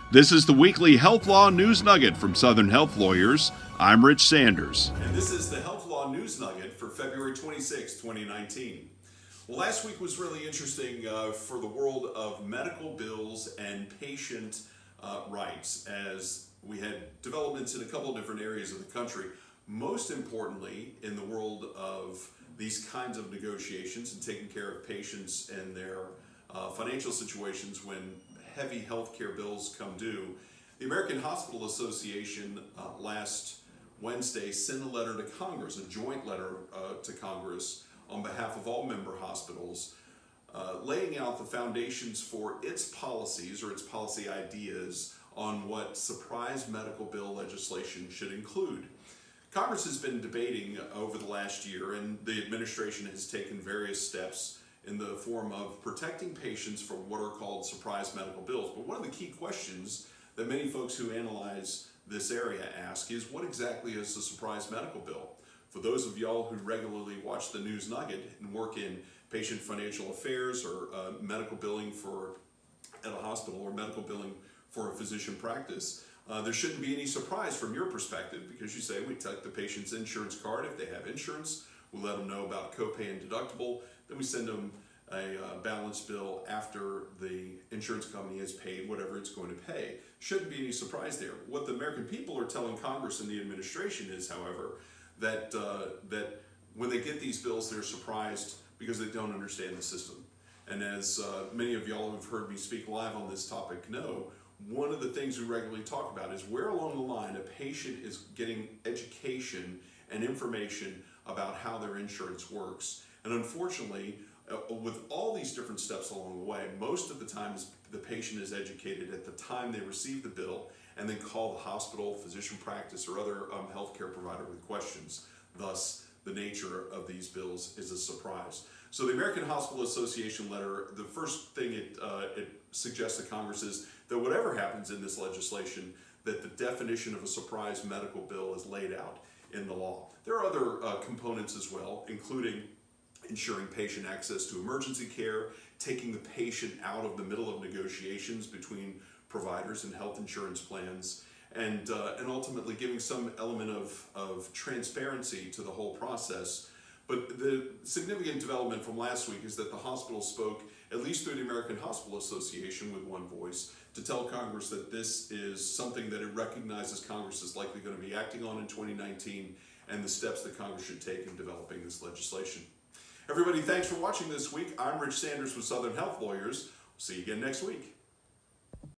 This is the weekly Health Law News Nugget from Southern Health Lawyers. I'm Rich Sanders. And this is the Health Law News Nugget for February 26, 2019. Well, last week was really interesting for the world of medical bills and patient rights, as we had developments in a couple of different areas of the country. Most importantly, in the world of these kinds of negotiations and taking care of patients and their financial situations when heavy healthcare bills come due, the American Hospital Association last Wednesday sent a letter to Congress, a joint letter to Congress on behalf of all member hospitals, laying out the foundations for its policies or its policy ideas on what surprise medical bill legislation should include. Congress has been debating over the last year, and the administration has taken various steps in the form of protecting patients from what are called surprise medical bills. But one of the key questions that many folks who analyze this area ask is, what exactly is a surprise medical bill? For those of y'all who regularly watch the News Nugget and work in patient financial affairs or medical billing at a hospital or medical billing for a physician practice, there shouldn't be any surprise from your perspective, because you say we take the patient's insurance card. If they have insurance, we let them know about copay and deductible. Then we send them a balance bill after the insurance company has paid whatever it's going to pay. Shouldn't be any surprise there. What the American people are telling Congress and the administration is, however, that when they get these bills, they're surprised because they don't understand the system. And as many of y'all who've heard me speak live on this topic know, one of the things we regularly talk about is where along the line a patient is getting education and information about how their insurance works. And unfortunately, with all these different steps along the way, most of the time the patient is educated at the time they receive the bill and then call the hospital, physician practice, or other healthcare provider with questions. Thus, the nature of these bills is a surprise. So the American Hospital Association letter, the first thing it suggests to Congress is that whatever happens in this legislation, that the definition of a surprise medical bill is laid out in the law. There are other components as well, including ensuring patient access to emergency care, taking the patient out of the middle of negotiations between providers and health insurance plans, and ultimately giving some element of transparency to the whole process. But the significant development from last week is that the hospital spoke, at least through the American Hospital Association, with one voice to tell Congress that this is something that it recognizes Congress is likely going to be acting on in 2019, and the steps that Congress should take in developing this legislation. Everybody, thanks for watching this week. I'm Rich Sanders with Southern Health Lawyers. See you again next week.